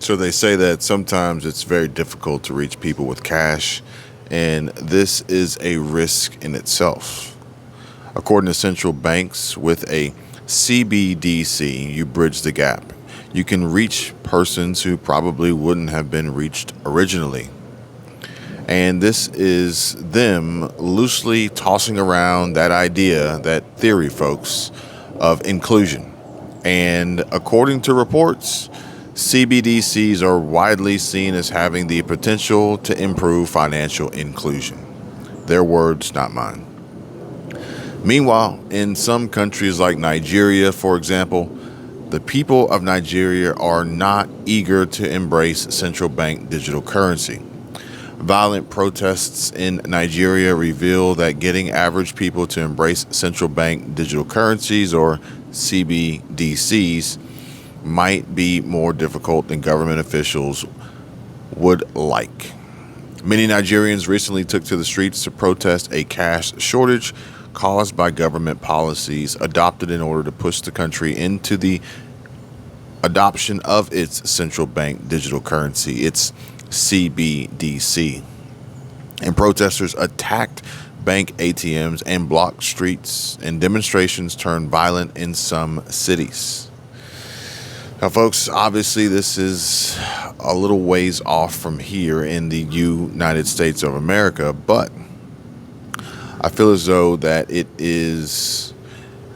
So they say that sometimes it's very difficult to reach people with cash, and this is a risk in itself. According to central banks, with a CBDC, you bridge the gap. You can reach persons who probably wouldn't have been reached originally. And this is them loosely tossing around that idea, that theory, folks, of inclusion. And according to reports, CBDCs are widely seen as having the potential to improve financial inclusion. Their words, not mine. Meanwhile, in some countries like Nigeria, for example, the people of Nigeria are not eager to embrace central bank digital currency. Violent protests in Nigeria reveal that getting average people to embrace central bank digital currencies, or CBDCs, might be more difficult than government officials would like. Many Nigerians recently took to the streets to protest a cash shortage caused by government policies adopted in order to push the country into the adoption of its central bank digital currency, its CBDC. And protesters attacked bank ATMs and blocked streets, and demonstrations turned violent in some cities. Now, folks, obviously this is a little ways off from here in the United States of America, but I feel as though that it is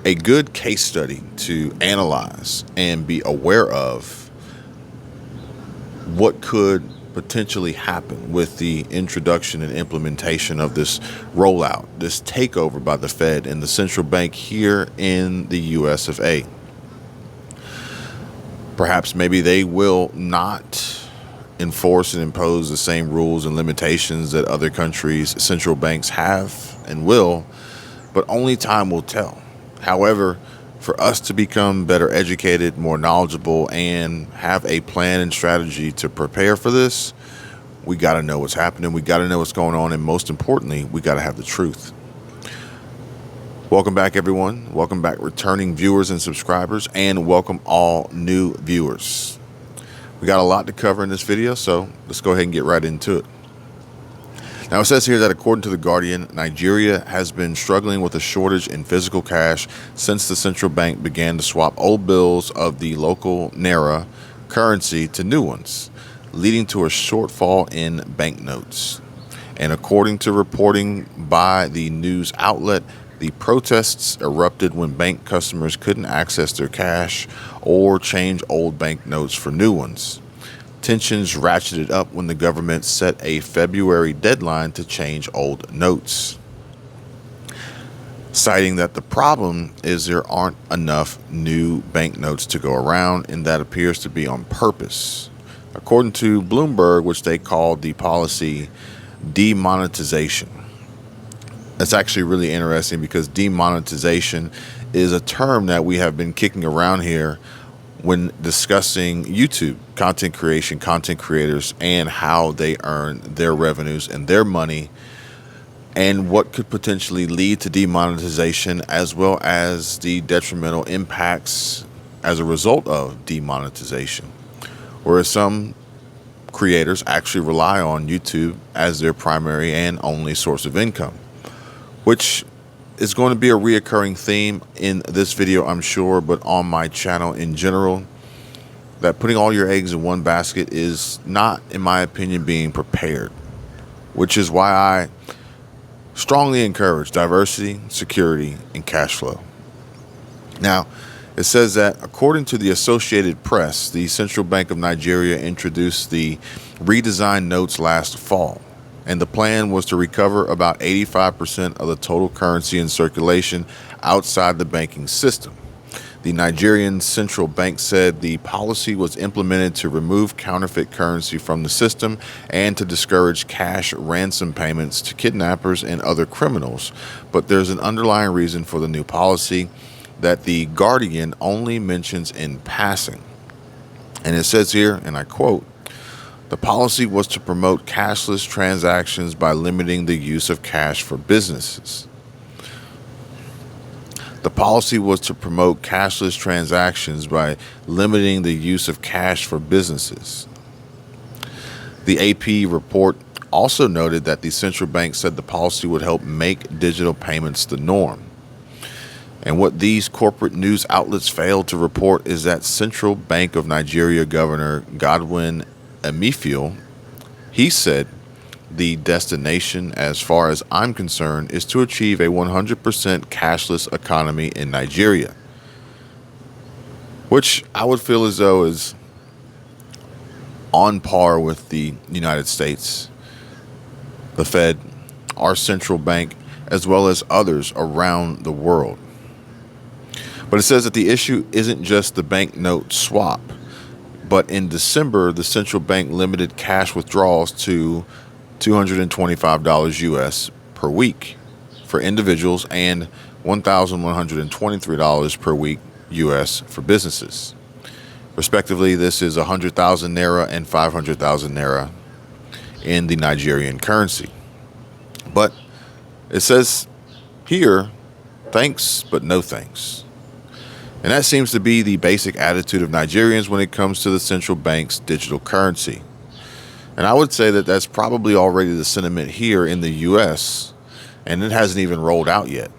a good case study to analyze and be aware of what could potentially happen with the introduction and implementation of this rollout, this takeover by the Fed and the central bank here in the US of A. Perhaps maybe they will not enforce and impose the same rules and limitations that other countries' central banks have and will, but only time will tell. However, for us to become better educated, more knowledgeable, and have a plan and strategy to prepare for this, we got to know what's happening. We got to know what's going on. And most importantly, we got to have the truth. Welcome back, everyone. Welcome back, returning viewers and subscribers, and welcome all new viewers. We got a lot to cover in this video, so let's go ahead and get right into it. Now, it says here that according to The Guardian, Nigeria has been struggling with a shortage in physical cash since the central bank began to swap old bills of the local naira currency to new ones, leading to a shortfall in banknotes. And according to reporting by the news outlet, the protests erupted when bank customers couldn't access their cash or change old banknotes for new ones. Tensions ratcheted up when the government set a February deadline to change old notes, citing that the problem is there aren't enough new banknotes to go around, and that appears to be on purpose. According to Bloomberg, which they called the policy demonetization. That's actually really interesting because demonetization is a term that we have been kicking around here when discussing YouTube content creation, content creators, and how they earn their revenues and their money, and what could potentially lead to demonetization, as well as the detrimental impacts as a result of demonetization. Whereas some creators actually rely on YouTube as their primary and only source of income, which is going to be a reoccurring theme in this video, I'm sure, but on my channel in general, that putting all your eggs in one basket is not, in my opinion, being prepared, which is why I strongly encourage diversity, security, and cash flow. Now, it says that according to the Associated Press, the Central Bank of Nigeria introduced the redesigned notes last fall, and the plan was to recover about 85% of the total currency in circulation outside the banking system. The Nigerian Central Bank said the policy was implemented to remove counterfeit currency from the system and to discourage cash ransom payments to kidnappers and other criminals. But there's an underlying reason for the new policy that The Guardian only mentions in passing. And it says here, and I quote, "The policy was to promote cashless transactions by limiting the use of cash for businesses." The policy was to promote cashless transactions by limiting the use of cash for businesses. The AP report also noted that the central bank said the policy would help make digital payments the norm. And what these corporate news outlets failed to report is that Central Bank of Nigeria Governor Godwin Emefiele, he said the destination, as far as I'm concerned, is to achieve a 100% cashless economy in Nigeria, which I would feel as though is on par with the United States, the Fed, our central bank, as well as others around the world. But it says that the issue isn't just the banknote swap, but in December, the central bank limited cash withdrawals to $225 US per week for individuals and $1,123 per week US for businesses. Respectively, this is 100,000 naira and 500,000 naira in the Nigerian currency. But it says here, thanks, but no thanks. And that seems to be the basic attitude of Nigerians when it comes to the central bank's digital currency. And I would say that that's probably already the sentiment here in the U.S., and it hasn't even rolled out yet.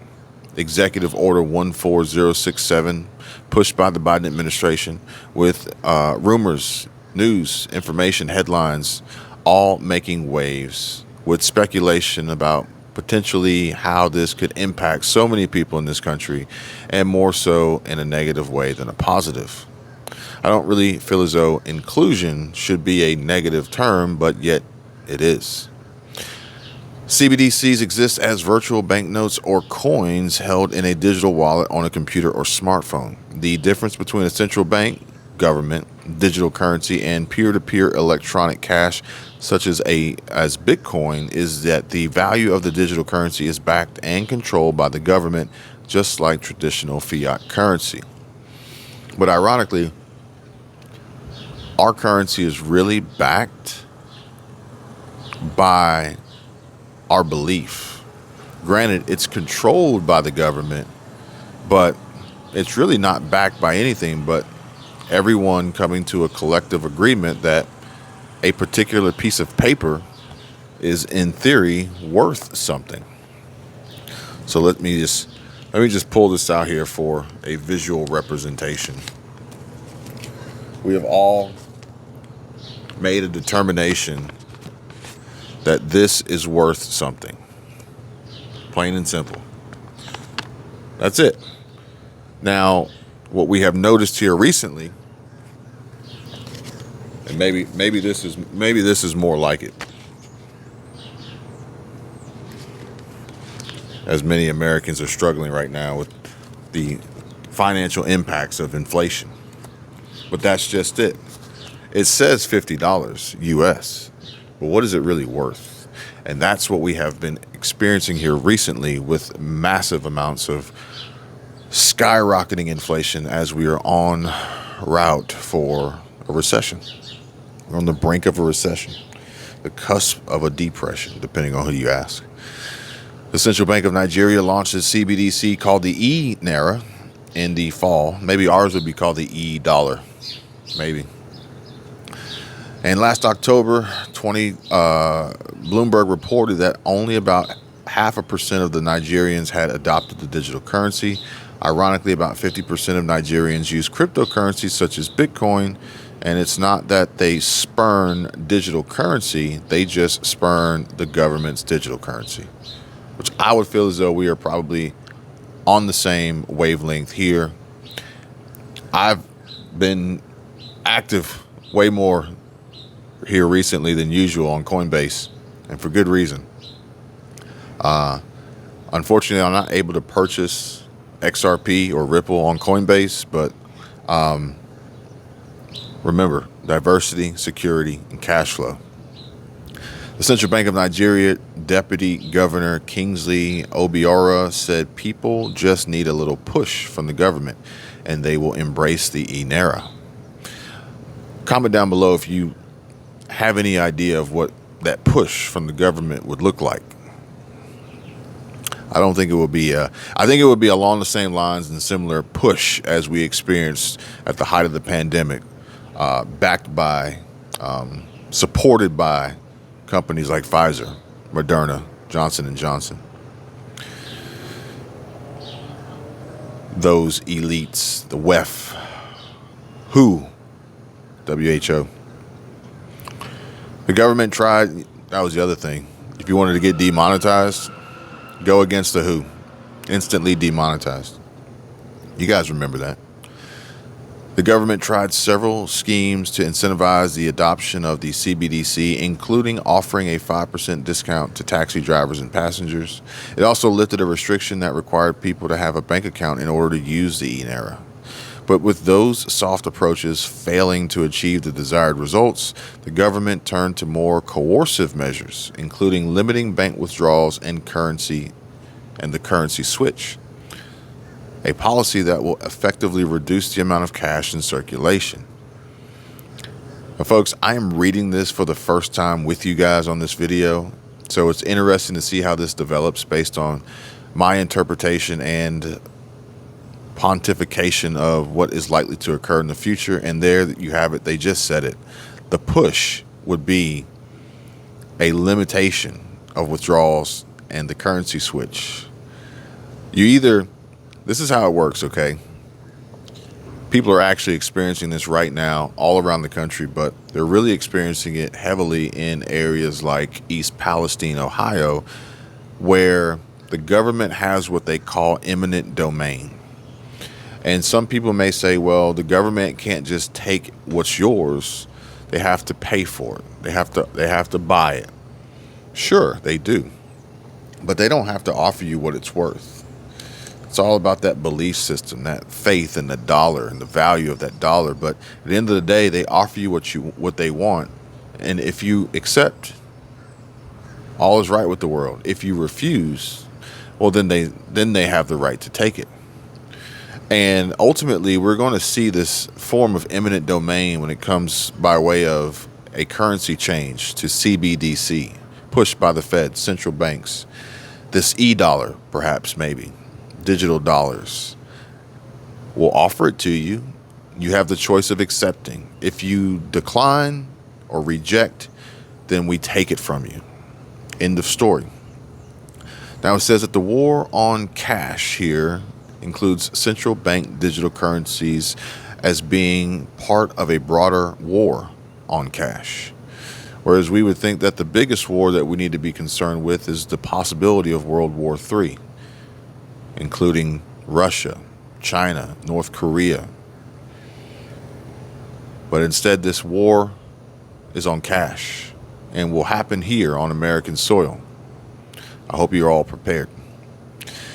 Executive Order 14067, pushed by the Biden administration, with rumors, news, information, headlines, all making waves, with speculation about potentially how this could impact so many people in this country, and more so in a negative way than a positive. I don't really feel as though inclusion should be a negative term, but yet it is. CBDCs exist as virtual banknotes or coins held in a digital wallet on a computer or smartphone. The difference between a central bank, government, digital currency, and peer-to-peer electronic cash, such as Bitcoin, is that the value of the digital currency is backed and controlled by the government, just like traditional fiat currency. But ironically, our currency is really backed by our belief. Granted, it's controlled by the government, but it's really not backed by anything but everyone coming to a collective agreement that a particular piece of paper is in theory worth something. So let me just pull this out here for a visual representation. We have all made a determination that this is worth something. Plain and simple. That's it. Now, what we have noticed here recently, and maybe this is more like it, as many Americans are struggling right now with the financial impacts of inflation. But that's just it. It says $50 US, but what is it really worth? And that's what we have been experiencing here recently, with massive amounts of skyrocketing inflation as we are en route for a recession. We're on the brink of a recession, the cusp of a depression, depending on who you ask. The Central Bank of Nigeria launched its CBDC called the e-Naira in the fall. Maybe ours would be called the e-Dollar. Maybe. And last October, Bloomberg reported that only about 0.5% of the Nigerians had adopted the digital currency. Ironically, about 50% of Nigerians use cryptocurrencies such as Bitcoin. And it's not that they spurn digital currency, they just spurn the government's digital currency, which I would feel as though we are probably on the same wavelength here. I've been active way more here recently than usual on Coinbase, and for good reason. Unfortunately, I'm not able to purchase XRP or Ripple on Coinbase, but remember, diversity, security, and cash flow. The Central Bank of Nigeria Deputy Governor Kingsley Obiora said people just need a little push from the government and they will embrace the e-Naira. Comment down below if you have any idea of what that push from the government would look like. I don't think it would be I think it would be along the same lines and similar push as we experienced at the height of the pandemic, backed by supported by companies like Pfizer, Moderna, Johnson and Johnson. Those elites, the WEF, WHO. The government tried, that was the other thing. If you wanted to get demonetized, go against the WHO. Instantly demonetized. You guys remember that. The government tried several schemes to incentivize the adoption of the CBDC, including offering a 5% discount to taxi drivers and passengers. It also lifted a restriction that required people to have a bank account in order to use the e-naira. But with those soft approaches failing to achieve the desired results, the government turned to more coercive measures, including limiting bank withdrawals and the currency switch, a policy that will effectively reduce the amount of cash in circulation. Now, folks, I am reading this for the first time with you guys on this video, so it's interesting to see how this develops based on my interpretation and pontification of what is likely to occur in the future. And there you have it. They just said it. The push would be a limitation of withdrawals and the currency switch. This is how it works, okay? People are actually experiencing this right now all around the country, but they're really experiencing it heavily in areas like East Palestine, Ohio, where the government has what they call eminent domain. And some people may say, well, the government can't just take what's yours. They have to pay for it. They have to buy it. Sure, they do. But they don't have to offer you what it's worth. It's all about that belief system, that faith in the dollar and the value of that dollar. But at the end of the day, they offer you what they want. And if you accept, all is right with the world. If you refuse, well, then they have the right to take it. And ultimately, we're going to see this form of eminent domain when it comes by way of a currency change to CBDC, pushed by the Fed, central banks. This e-dollar, perhaps, maybe. Digital dollars. We'll offer it to you. You have the choice of accepting. If you decline or reject, then we take it from you. End of story. Now it says that the war on cash here includes central bank digital currencies as being part of a broader war on cash. Whereas we would think that the biggest war that we need to be concerned with is the possibility of World War III, including Russia, China, North Korea. But instead, this war is on cash and will happen here on American soil. I hope you're all prepared.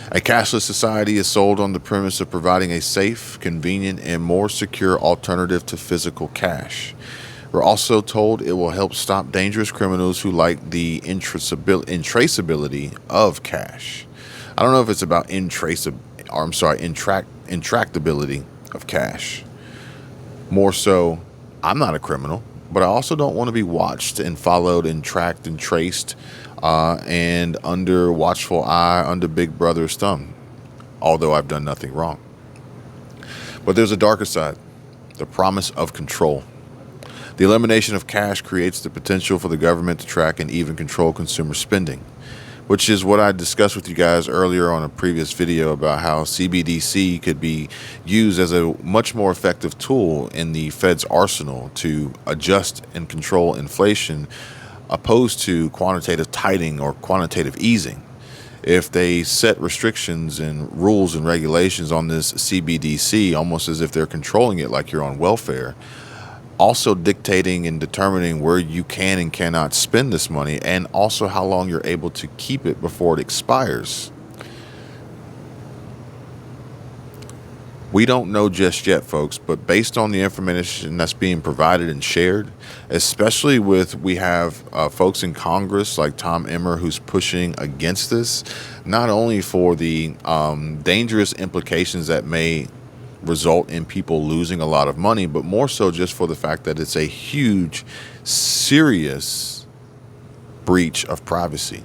A cashless society is sold on the premise of providing a safe, convenient, and more secure alternative to physical cash. We're also told it will help stop dangerous criminals who like the intraceability of cash. I don't know if it's about intractability of cash. More so, I'm not a criminal, but I also don't want to be watched and followed and tracked and traced and under watchful eye, under Big Brother's thumb, although I've done nothing wrong. But there's a darker side, the promise of control. The elimination of cash creates the potential for the government to track and even control consumer spending, which is what I discussed with you guys earlier on a previous video about how CBDC could be used as a much more effective tool in the Fed's arsenal to adjust and control inflation, opposed to quantitative tightening or quantitative easing. If they set restrictions and rules and regulations on this CBDC, almost as if they're controlling it like you're on welfare, also dictating and determining where you can and cannot spend this money, and also how long you're able to keep it before it expires. We don't know just yet, folks, but based on the information that's being provided and shared, especially we have folks in Congress like Tom Emmer who's pushing against this, not only for the dangerous implications that may result in people losing a lot of money, but more so just for the fact that it's a huge, serious breach of privacy.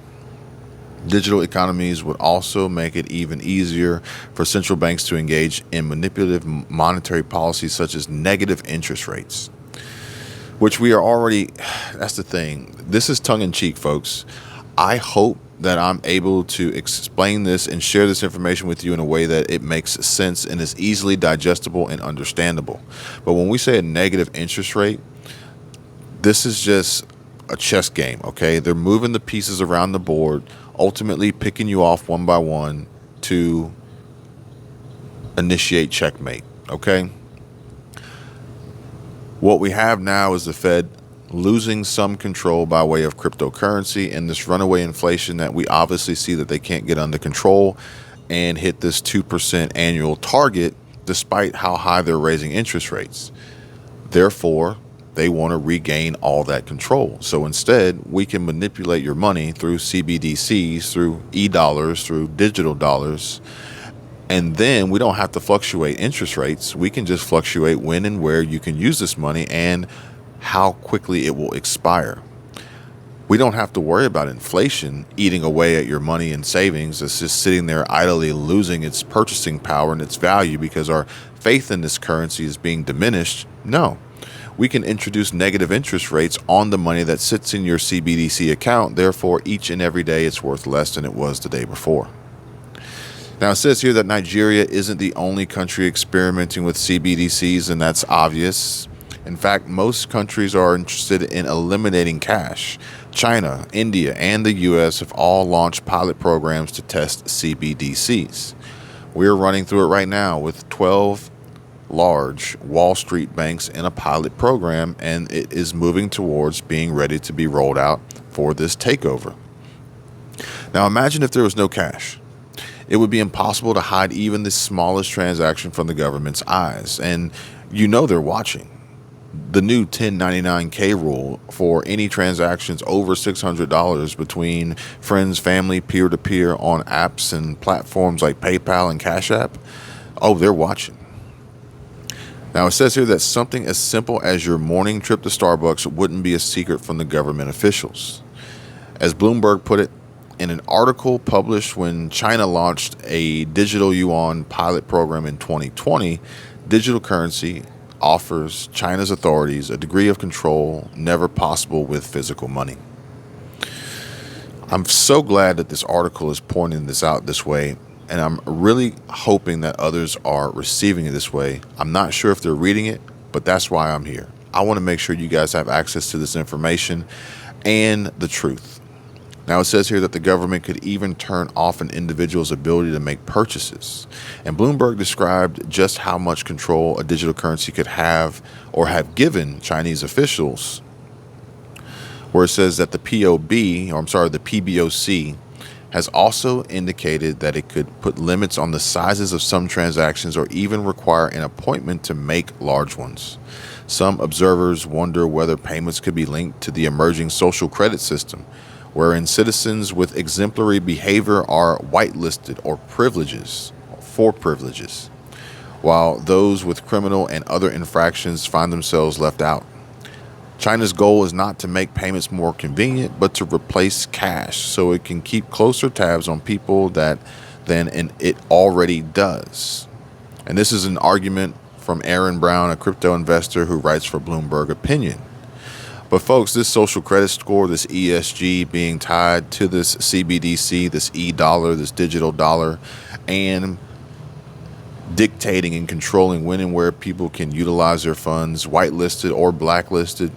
Digital economies would also make it even easier for central banks to engage in manipulative monetary policies such as negative interest rates. which we are already. That's the thing. This is tongue in cheek, folks. I hope that I'm able to explain this and share this information with you in a way that it makes sense and is easily digestible and understandable. But when we say a negative interest rate, this is just a chess game, okay? They're moving the pieces around the board, ultimately picking you off one by one to initiate checkmate, okay? What we have now is the Fed losing some control by way of cryptocurrency and this runaway inflation that we obviously see that they can't get under control and hit this 2% annual target despite how high they're raising interest rates. Therefore, they want to regain all that control. So instead, we can manipulate your money through CBDCs, through e-dollars, through digital dollars. And then we don't have to fluctuate interest rates. We can just fluctuate when and where you can use this money and how quickly it will expire. We don't have to worry about inflation eating away at your money and savings. It's just sitting there idly losing its purchasing power and its value because our faith in this currency is being diminished. No, we can introduce negative interest rates on the money that sits in your CBDC account. Therefore, each and every day it's worth less than it was the day before. Now, it says here that Nigeria isn't the only country experimenting with CBDCs, and that's obvious. In fact, most countries are interested in eliminating cash. China, India, and the US have all launched pilot programs to test CBDCs. We're running through it right now with 12 large Wall Street banks in a pilot program, and it is moving towards being ready to be rolled out for this takeover. Now, imagine if there was no cash. It would be impossible to hide even the smallest transaction from the government's eyes, and you know they're watching. The new 1099K rule for any transactions over $600 between friends, family, peer-to-peer on apps and platforms like PayPal and Cash App, oh, they're watching. Now, it says here that something as simple as your morning trip to Starbucks wouldn't be a secret from the government officials. As Bloomberg put it, in an article published when China launched a digital yuan pilot program in 2020, digital currency offers China's authorities a degree of control never possible with physical money. I'm so glad that this article is pointing this out this way, and I'm really hoping that others are receiving it this way. I'm not sure if they're reading it, but that's why I'm here. I want to make sure you guys have access to this information and the truth. Now, it says here that the government could even turn off an individual's ability to make purchases. And Bloomberg described just how much control a digital currency could have or have given Chinese officials, where it says that the PBOC has also indicated that it could put limits on the sizes of some transactions or even require an appointment to make large ones. Some observers wonder whether payments could be linked to the emerging social credit system, wherein citizens with exemplary behavior are whitelisted or privileges, while those with criminal and other infractions find themselves left out. China's goal is not to make payments more convenient, but to replace cash so it can keep closer tabs on people than it already does. And this is an argument from Aaron Brown, a crypto investor who writes for Bloomberg Opinion. But folks, this social credit score, this ESG being tied to this CBDC, this e-dollar, this digital dollar, and dictating and controlling when and where people can utilize their funds, whitelisted or blacklisted,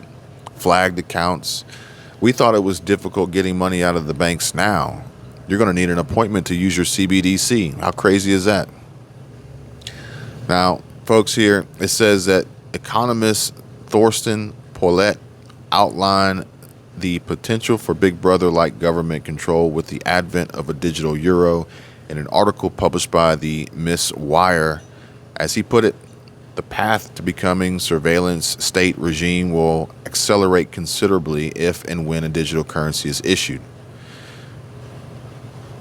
flagged accounts. We thought it was difficult getting money out of the banks now. You're going to need an appointment to use your CBDC. How crazy is that? Now, folks, here it says that economist Thorsten Polet outline the potential for Big Brother-like government control with the advent of a digital euro in an article published by the Miss Wire. As he put it, the path to becoming surveillance state regime will accelerate considerably if and when a digital currency is issued.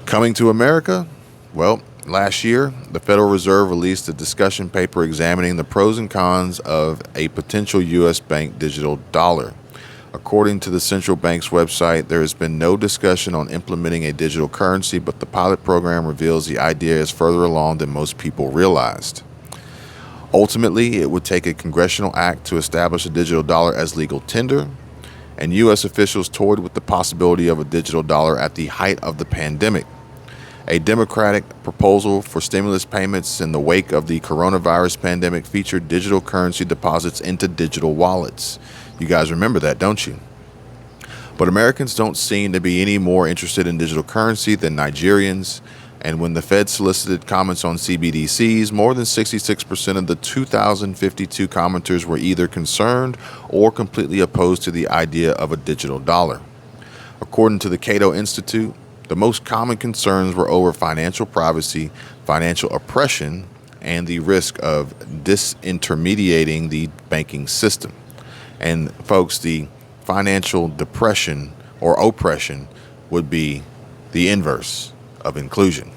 Coming to America? Well, last year, the Federal Reserve released a discussion paper examining the pros and cons of a potential U.S. bank digital dollar. According to the central bank's website, there has been no discussion on implementing a digital currency, but the pilot program reveals the idea is further along than most people realized. Ultimately, it would take a congressional act to establish a digital dollar as legal tender, and U.S. officials toyed with the possibility of a digital dollar at the height of the pandemic. A Democratic proposal for stimulus payments in the wake of the coronavirus pandemic featured digital currency deposits into digital wallets. You guys remember that, don't you? But Americans don't seem to be any more interested in digital currency than Nigerians. And when the Fed solicited comments on CBDCs, more than 66% of the 2,052 commenters were either concerned or completely opposed to the idea of a digital dollar. According to the Cato Institute, the most common concerns were over financial privacy, financial oppression, and the risk of disintermediating the banking system. And folks, the financial depression or oppression would be the inverse of inclusion.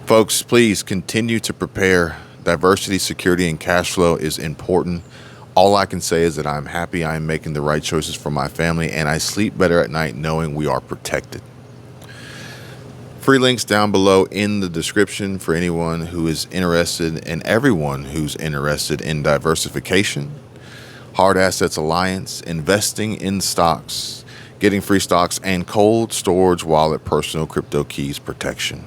Folks, please continue to prepare. Diversity, security, and cash flow is important. All I can say is that I'm happy I'm making the right choices for my family, and I sleep better at night knowing we are protected. Free links down below in the description for anyone who is interested and everyone who's interested in diversification, Hard Assets Alliance, investing in stocks, getting free stocks, and cold storage wallet personal crypto keys protection.